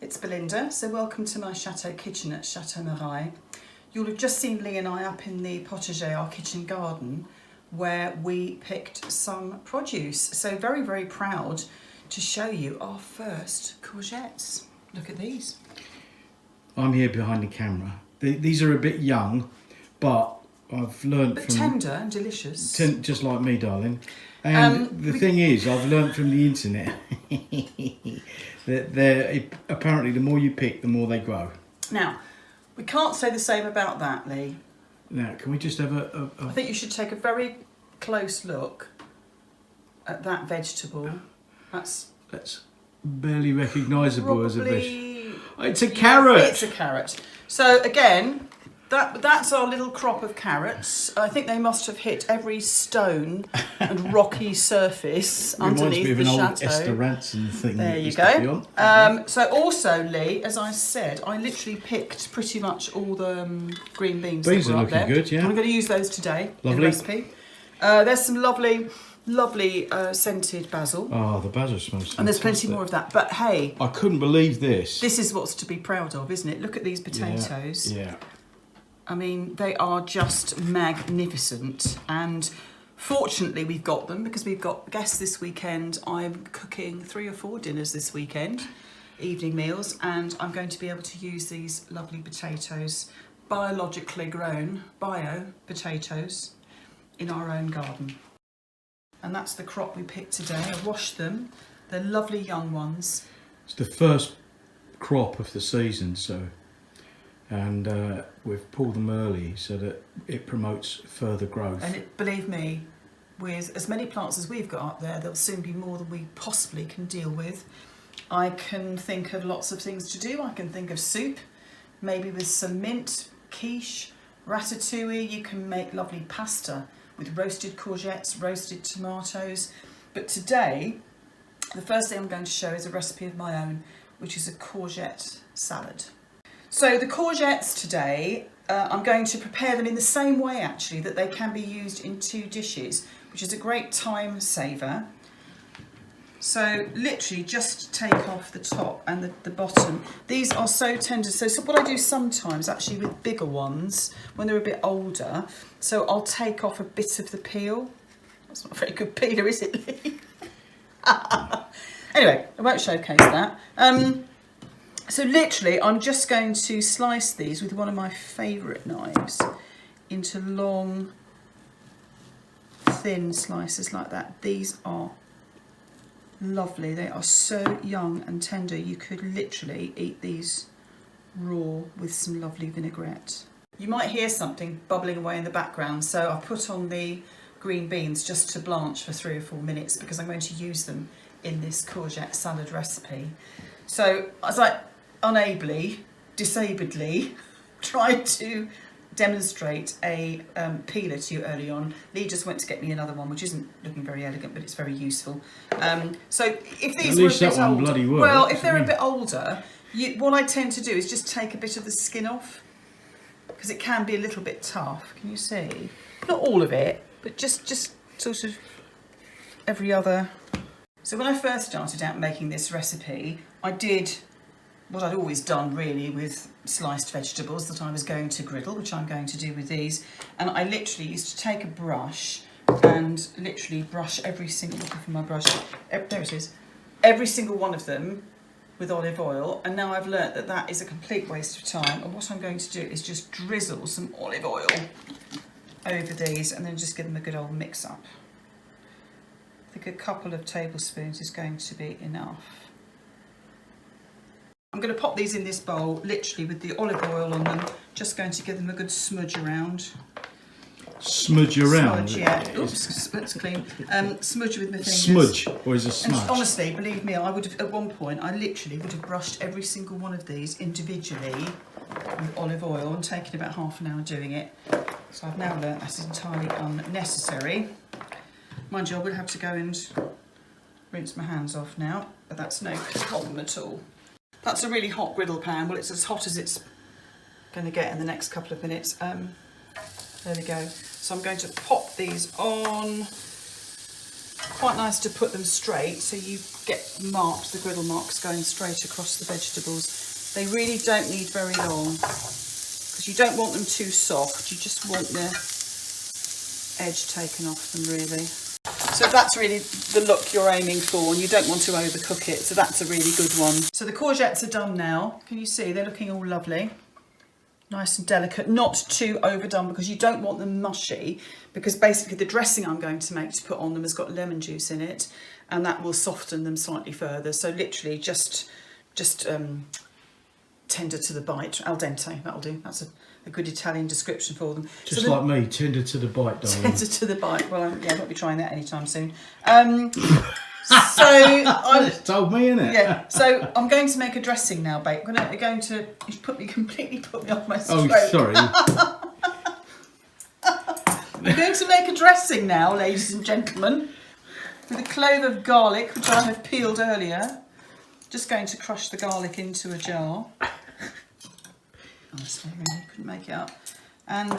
it's Belinda, so welcome to my Chateau Kitchen at Chateau Mareuil. You'll have just seen Lee and I up in the potager, our kitchen garden, where we picked some produce. So very, very proud to show you our first courgettes. Look at these. I'm here behind the camera. These are a bit young, but I've learned from... But tender and delicious. Just like me, darling. And the thing is, I've learned from the internet that apparently the more you pick, the more they grow. Now, we can't say the same about that, Lee. Now, can we just have I think you should take a very close look at that vegetable. That's barely recognisable as a vegetable. It's a carrot. carrot. It's a carrot. So again, that's our little crop of carrots. I think they must have hit every stone and rocky surface underneath the chateau. Old Esther Ranson thing. There you go. So also, Lee, as I said, I literally picked pretty much all the green beans. Beans that were are up there. looking good, yeah. I'm going to use those today Lovely. in the recipe. There's some lovely scented basil. Oh, the basil smells fantastic. And there's plenty more of that. But hey, I couldn't believe this. This is what's to be proud of, isn't it? Look at these potatoes. Yeah. I mean, they are just magnificent. And fortunately, we've got them because we've got guests this weekend. I'm cooking 3 or 4 dinners this weekend, evening meals, and I'm going to be able to use these lovely potatoes, biologically grown, bio potatoes, in our own garden. And that's the crop we picked today. I washed them. They're lovely young ones. It's the first crop of the season, and we've pulled them early so that it promotes further growth. And believe me, with as many plants as we've got up there, there'll soon be more than we possibly can deal with. I can think of lots of things to do. I can think of soup, maybe with some mint, quiche, ratatouille. You can make lovely pasta with roasted courgettes, roasted tomatoes. But today, the first thing I'm going to show is a recipe of my own, which is a courgette salad. So the courgettes today, I'm going to prepare them in the same way actually that they can be used in 2 dishes, which is a great time saver. So literally just take off the top and the bottom. These are so tender. So what I do sometimes actually with bigger ones, when they're a bit older, so I'll take off a bit of the peel. That's not a very good peeler, is it, Lee? Anyway, I won't showcase that. So literally, I'm just going to slice these with one of my favourite knives into long, thin slices like that. These are lovely. They are so young and tender. You could literally eat these raw with some lovely vinaigrette. You might hear something bubbling away in the background, so I've put on the green beans just to blanch for 3 or 4 minutes because I'm going to use them in this courgette salad recipe. So as I disabledly tried to demonstrate a peeler to you early on, Lee just went to get me another one, which isn't looking very elegant, but it's very useful. So if these were a bit older, well, if they're a bit older, what I tend to do is just take a bit of the skin off, because it can be a little bit tough. Can you see? Not all of it, but just sort of every other. So when I first started out making this recipe, I did what I'd always done really with sliced vegetables that I was going to griddle, which I'm going to do with these. And I literally used to take a brush and literally brush every single, looking for my brush, there it is, every single one of them with olive oil. And now I've learnt that that is a complete waste of time. And what I'm going to do is just drizzle some olive oil over these and then just give them a good old mix up. I think a couple of tablespoons is going to be enough. I'm going to pop these in this bowl, literally with the olive oil on them. Just going to give them a good smudge around. Smudge around? Smudge, yeah. Oops, that's clean. Smudge with my fingers. Smudge, or is it smudge? And honestly, believe me, I would have, at one point, I literally would have brushed every single one of these individually with olive oil and taken about half an hour doing it. So I've now learnt that is entirely unnecessary. Mind you, I will have to go and rinse my hands off now, but that's no problem at all. That's a really hot griddle pan. Well, it's as hot as it's going to get in the next couple of minutes. There we go. So I'm going to pop these on. quite nice to put them straight so you get marks, the griddle marks going straight across the vegetables. They really don't need very long because you don't want them too soft. You just want the edge taken off them really. So that's really the look you're aiming for, and you don't want to overcook it, so that's a really good one. So the courgettes are done now. Can you see they're looking all lovely? Nice and delicate, not too overdone because you don't want them mushy, because basically the dressing I'm going to make to put on them has got lemon juice in it, and that will soften them slightly further. So literally just tender to the bite, al dente, that'll do. That's a good Italian description for them. Just so like me, tender to the bite, darling. Tender to the bite. Well, yeah, I won't be trying that anytime soon. So I told me, innit? Yeah. So I'm going to make a dressing now, babe. I'm going to completely put me off my stroke. Oh, sorry. I'm going to make a dressing now, ladies and gentlemen, with a clove of garlic, which I have peeled earlier. Just going to crush the garlic into a jar. Honestly, really couldn't make it up. And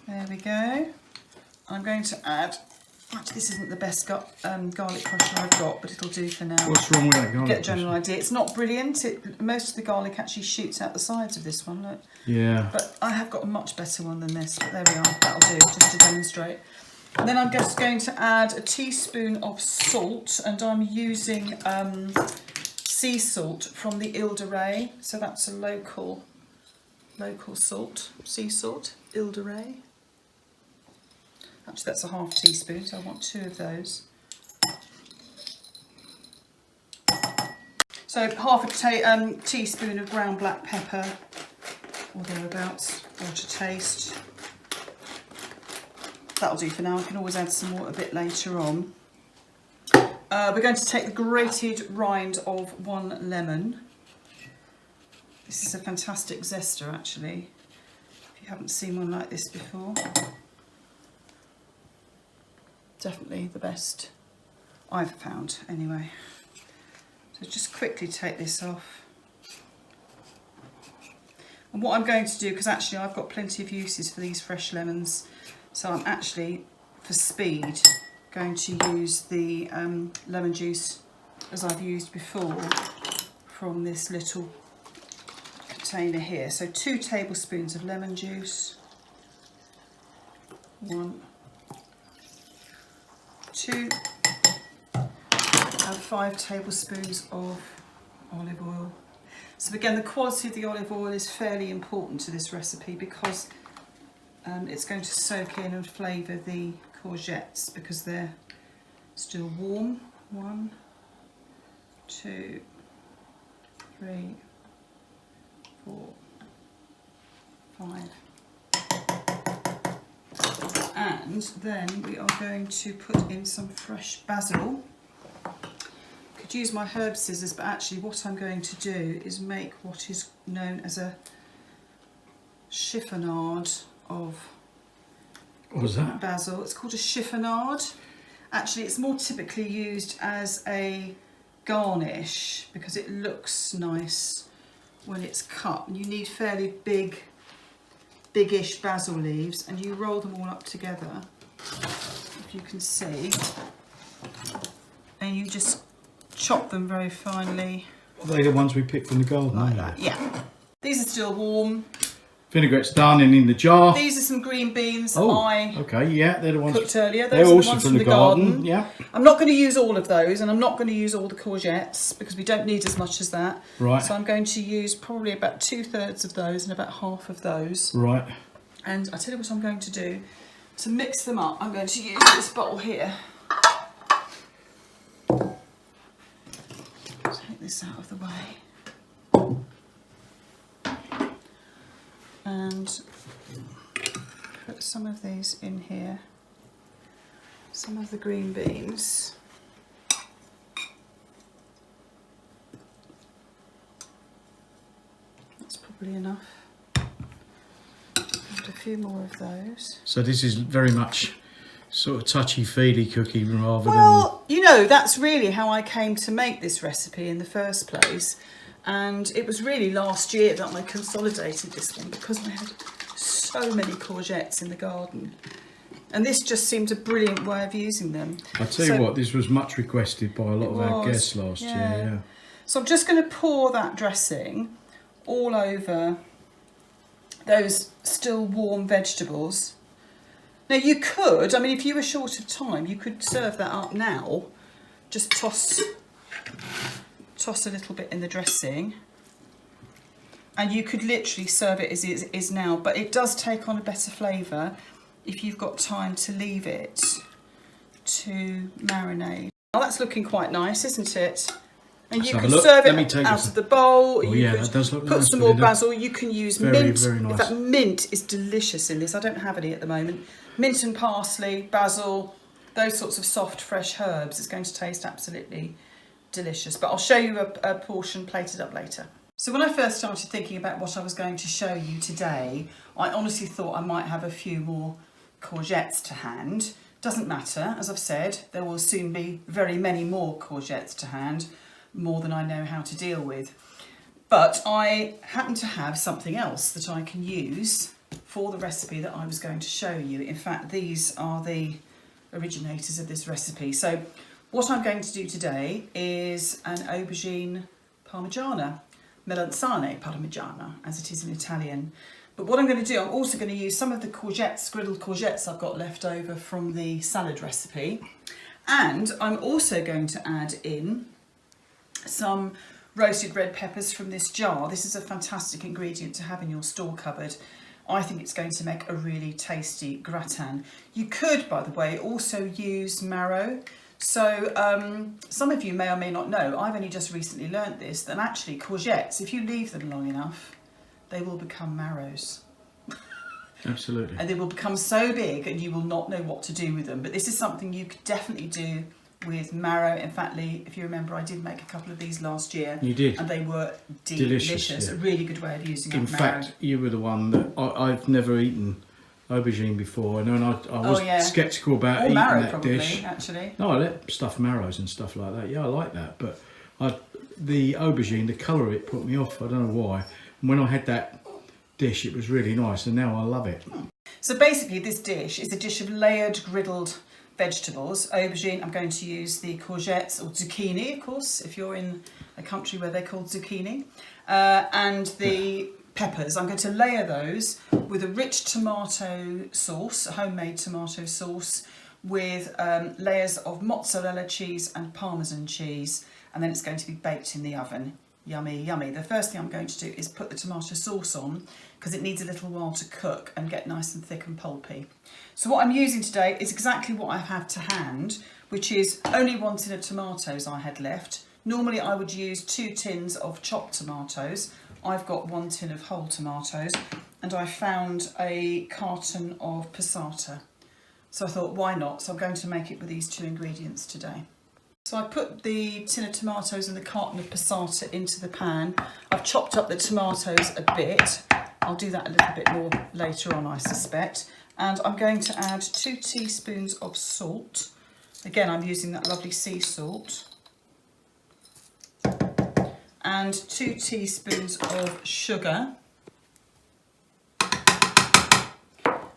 there we go. I'm going to add. Actually, this isn't the best garlic crusher I've got, but it'll do for now. What's wrong with that garlic? Get a general idea. It's not brilliant. Most of the garlic actually shoots out the sides of this one. Look. Yeah. But I have got a much better one than this. But there we are. That'll do, just to demonstrate. And then I'm just going to add a teaspoon of salt, and I'm using sea salt from the Ile de Ré. So that's a local salt, sea salt, Ile de Ré. Actually, that's a half teaspoon, so I want 2 of those. So half a teaspoon of ground black pepper, or thereabouts, or to taste. That'll do for now. I can always add some more a bit later on. We're going to take the grated rind of 1 lemon. This is a fantastic zester, actually, if you haven't seen one like this before. Definitely the best I've found, anyway. So just quickly take this off. And what I'm going to do, because actually I've got plenty of uses for these fresh lemons, so I'm actually, for speed, going to use the lemon juice as I've used before from this little container here. So 2 tablespoons of lemon juice, 1, 2, and 5 tablespoons of olive oil. So again, the quality of the olive oil is fairly important to this recipe because it's going to soak in and flavour the courgettes because they're still warm. 1, 2, 3, 4, 5. And then we are going to put in some fresh basil. Could use my herb scissors, but actually what I'm going to do is make what is known as a chiffonade of What was that? basil. It's called a chiffonade. Actually, it's more typically used as a garnish because it looks nice when it's cut. And you need fairly biggish basil leaves, and you roll them all up together, if you can see, and you just chop them very finely. Are they the ones we picked from the garden? Like that, yeah. These are still warm. Vinaigrette's done and in the jar. These are some green beans okay, yeah, they're the ones cooked earlier. They're Those are also the ones from the garden. Yeah. I'm not going to use all of those, and I'm not going to use all the courgettes because we don't need as much as that. Right. So I'm going to use probably about 2/3 of those and about half of those. Right. And I tell you what I'm going to do to mix them up. I'm going to use this bowl here. Take this out of the way. And put some of these in here. Some of the green beans. That's probably enough. And a few more of those. So this is very much sort of touchy-feely cooking rather than... Well, you know, that's really how I came to make this recipe in the first place. And it was really last year that I consolidated this one because I had so many courgettes in the garden. And this just seemed a brilliant way of using them. I tell you what, this was much requested by a lot of our guests last year. Yeah. So I'm just going to pour that dressing all over those still warm vegetables. Now you could, I mean, if you were short of time, you could serve that up now. Just toss a little bit in the dressing. And you could literally serve it as it is now, but it does take on a better flavour if you've got time to leave it to marinate. Oh, that's looking quite nice, isn't it? And you can serve it out of the bowl. You could put some more basil. You can use mint. Very nice. In fact, mint is delicious in this. I don't have any at the moment. Mint and parsley, basil, those sorts of soft, fresh herbs. It's going to taste absolutely delicious. But I'll show you a portion plated up later. So when I first started thinking about what I was going to show you today, I honestly thought I might have a few more courgettes to hand. Doesn't matter, as I've said, there will soon be very many more courgettes to hand, more than I know how to deal with. But I happen to have something else that I can use for the recipe that I was going to show you. In fact, these are the originators of this recipe. So what I'm going to do today is an aubergine parmigiana, melanzane parmigiana, as it is in Italian. But what I'm going to do, I'm also going to use some of the courgettes, griddled courgettes I've got left over from the salad recipe. And I'm also going to add in some roasted red peppers from this jar. This is a fantastic ingredient to have in your store cupboard. I think it's going to make a really tasty gratin. You could, by the way, also use marrow. So some of you may or may not know, I've only just recently learnt this, that actually courgettes, if you leave them long enough, they will become marrows. Absolutely. And they will become so big and you will not know what to do with them. But this is something you could definitely do with marrow. In fact, Lee, if you remember, I did make a couple of these last year. You did. And they were delicious. Yeah. A really good way of using marrow. In fact, you were the one that I've never eaten aubergine before, and I was sceptical about eating marrow, that probably, dish. Actually. No, I like stuffed marrows and stuff like that. Yeah, I like that, but the aubergine, the colour of it put me off. I don't know why. And when I had that dish, it was really nice, and now I love it. So basically, this dish is a dish of layered griddled vegetables. Aubergine, I'm going to use the courgettes or zucchini, of course, if you're in a country where they're called zucchini, and the peppers. I'm going to layer those with a rich tomato sauce, a homemade tomato sauce, with layers of mozzarella cheese and Parmesan cheese, and then it's going to be baked in the oven. Yummy, yummy. The first thing I'm going to do is put the tomato sauce on because it needs a little while to cook and get nice and thick and pulpy. So what I'm using today is exactly what I have to hand, which is only 1 tin of tomatoes I had left. Normally I would use 2 tins of chopped tomatoes. I've got 1 tin of whole tomatoes, and I found a carton of passata. So I thought, why not? So I'm going to make it with these 2 ingredients today. So I put the tin of tomatoes and the carton of passata into the pan. I've chopped up the tomatoes a bit. I'll do that a little bit more later on, I suspect. And I'm going to add 2 teaspoons of salt. Again, I'm using that lovely sea salt. And 2 teaspoons of sugar.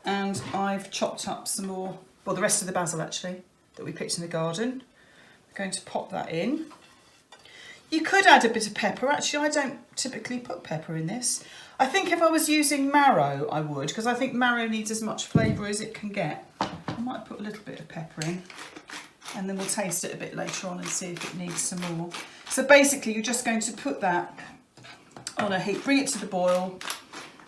And I've chopped up some more, well, the rest of the basil actually, that we picked in the garden. I'm going to pop that in. You could add a bit of pepper. Actually, I don't typically put pepper in this. I think if I was using marrow, I would, because I think marrow needs as much flavour as it can get. I might put a little bit of pepper in, and then we'll taste it a bit later on and see if it needs some more. So basically, you're just going to put that on a heat, bring it to the boil,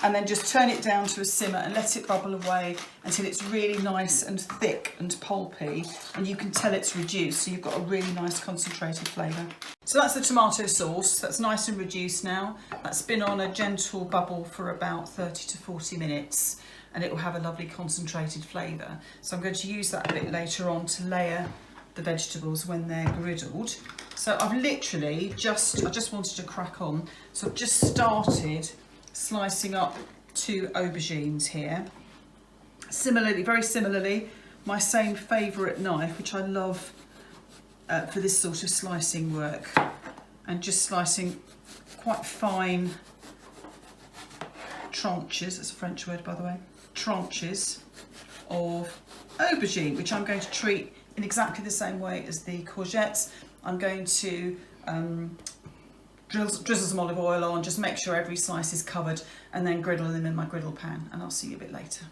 and then just turn it down to a simmer and let it bubble away until it's really nice and thick and pulpy, and you can tell it's reduced, so you've got a really nice concentrated flavour. So that's the tomato sauce. That's nice and reduced now. That's been on a gentle bubble for about 30 to 40 minutes, and it will have a lovely concentrated flavour. So I'm going to use that a bit later on to layer the vegetables when they're griddled. So I've literally I just wanted to crack on, so I've just started slicing up 2 aubergines here. Similarly, very similarly, my same favourite knife, which I love for this sort of slicing work, and just slicing quite fine tranches, that's a French word by the way, tranches of aubergine, which I'm going to treat in exactly the same way as the courgettes. I'm going to drizzle some olive oil on, just make sure every slice is covered, and then griddle them in my griddle pan, and I'll see you a bit later.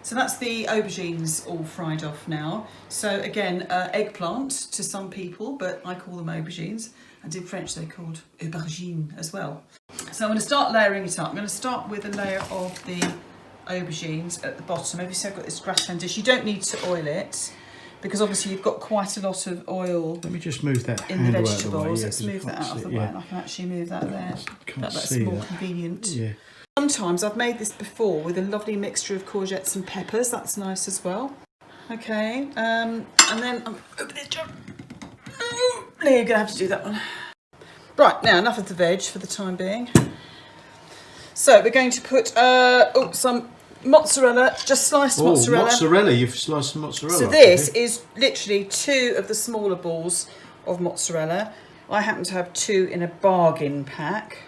So that's the aubergines all fried off now. So again, eggplant to some people, but I call them aubergines, and in French they're called aubergines as well. So I'm going to start layering it up. I'm going to start with a layer of the aubergines at the bottom. Obviously I've got this gratin dish. You don't need to oil it, because obviously you've got quite a lot of oil. Let me just move that in the vegetables. Out of the way. Yeah, let's move that out of the way, and I can actually move that there. That's more convenient. Yeah. Sometimes I've made this before with a lovely mixture of courgettes and peppers. That's nice as well. Okay, and then I'm open this jar. You're going to have to do that one. Right, now enough of the veg for the time being. So we're going to put some mozzarella, just sliced mozzarella. Mozzarella, you've sliced some mozzarella. So this is literally 2 of the smaller balls of mozzarella. I happen to have 2 in a bargain pack.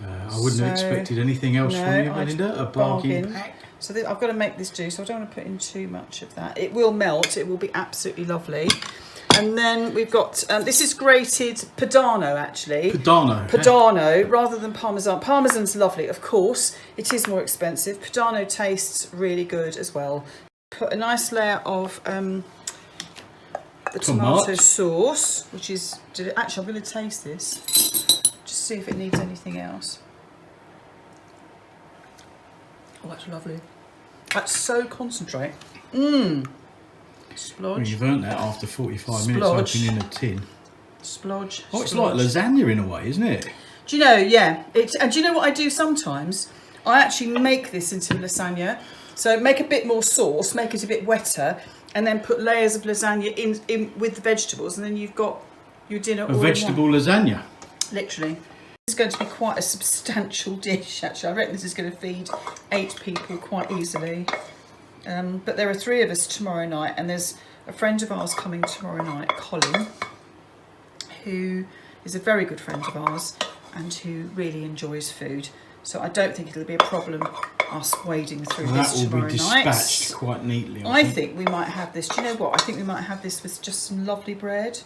I wouldn't have expected anything else from you, Belinda. A bargain pack. So I've got to make this do, so I don't want to put in too much of that. It will melt, it will be absolutely lovely. And then we've got, this is grated Padano actually. Padano, rather than Parmesan. Parmesan's lovely, of course. It is more expensive. Padano tastes really good as well. Put a nice layer of the tomato sauce, which is, actually I'm going to taste this. Just see if it needs anything else. Oh, that's lovely. That's so concentrate. Splodge. Well, you've earned that after 45 minutes opening a tin. Splodge. Oh, it's like lasagna in a way, isn't it? Do you know, yeah. And do you know what I do sometimes? I actually make this into lasagna. So make a bit more sauce, make it a bit wetter, and then put layers of lasagna in with the vegetables, and then you've got your dinner all in one. A vegetable lasagna? Literally. This is going to be quite a substantial dish, actually. I reckon this is going to feed 8 people quite easily. But there are 3 of us tomorrow night, and there's a friend of ours coming tomorrow night, Colin, who is a very good friend of ours and who really enjoys food. So I don't think it'll be a problem us wading through this tomorrow night. That will be dispatched quite neatly. I think we might have this. Do you know what? I think we might have this with just some lovely bread,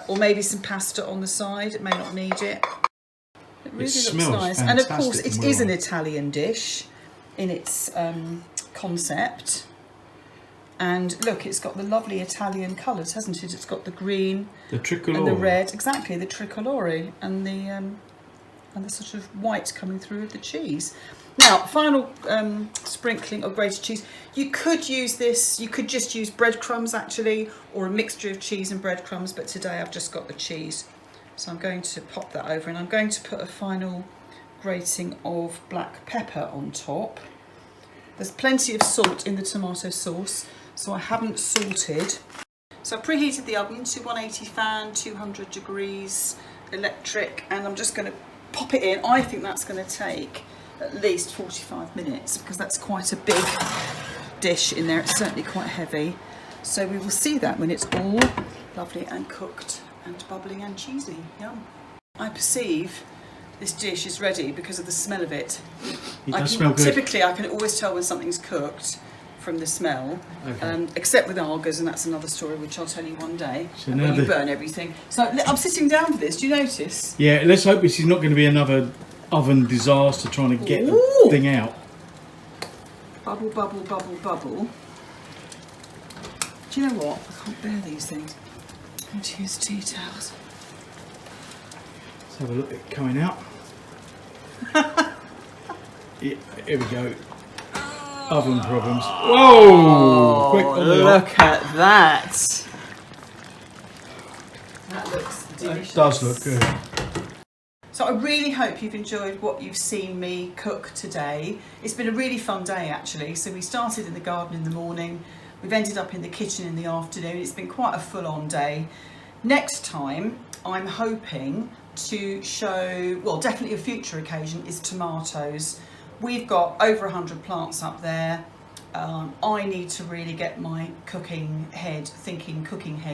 or maybe some pasta on the side. It may not need it. It really looks nice, and of course it is an Italian dish in its concept. And look, it's got the lovely Italian colours, hasn't it? It's got the green, the tricolore, and the red. Exactly, the tricolore, and the sort of white coming through of the cheese. Now, final sprinkling of grated cheese. You could use this. You could just use breadcrumbs actually, or a mixture of cheese and breadcrumbs. But today I've just got the cheese, so I'm going to pop that over, and I'm going to put a final grating of black pepper on top. There's plenty of salt in the tomato sauce, so I haven't salted. So I've preheated the oven to 180 fan, 200 degrees electric, and I'm just going to pop it in. I think that's going to take at least 45 minutes because that's quite a big dish in there. It's certainly quite heavy. So we will see that when it's all lovely and cooked and bubbly and cheesy. Yum. I perceive this dish is ready because of the smell of it. It does smell good. Typically, I can always tell when something's cooked from the smell, except with algas, and that's another story which I'll tell you one day. So now you burn everything. So I'm sitting down for this. Do you notice? Yeah. Let's hope this is not going to be another oven disaster trying to get the thing out. Bubble, bubble, bubble, bubble. Do you know what? I can't bear these things. I'm going to use tea towels. Let's have a look at it coming out. Yeah, here we go. Oven problems. Whoa! Quick on the look at that. That looks delicious. It does look good. So I really hope you've enjoyed what you've seen me cook today. It's been a really fun day actually. So we started in the garden in the morning. We've ended up in the kitchen in the afternoon. It's been quite a full-on day. Next time, I'm hoping to show, well, definitely a future occasion is tomatoes. We've got over 100 plants up there. I need to really get my cooking head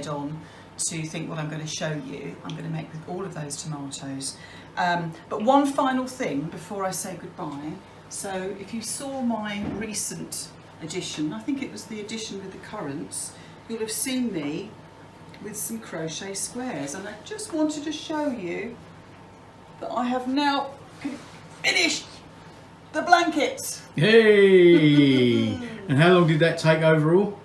on to think what I'm going to show you. I'm going to make with all of those tomatoes. But one final thing before I say goodbye, So if you saw my recent edition, I think it was the edition with the currants, you'll have seen me with some crochet squares, and I just wanted to show you that I have now finished the blankets. Hey! And how long did that take overall?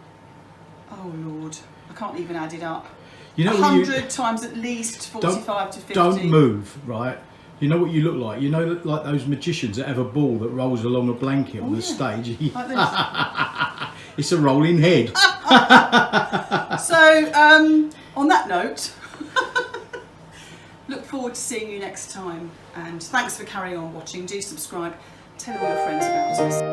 Oh Lord, I can't even add it up. You know, 100 times at least 45 to 50. Don't move, right? You know what you look like? You know, like those magicians that have a ball that rolls along a blanket on the stage? Like this. It's a rolling head. So, on that note, look forward to seeing you next time. And thanks for carrying on watching. Do subscribe. Tell all your friends about us.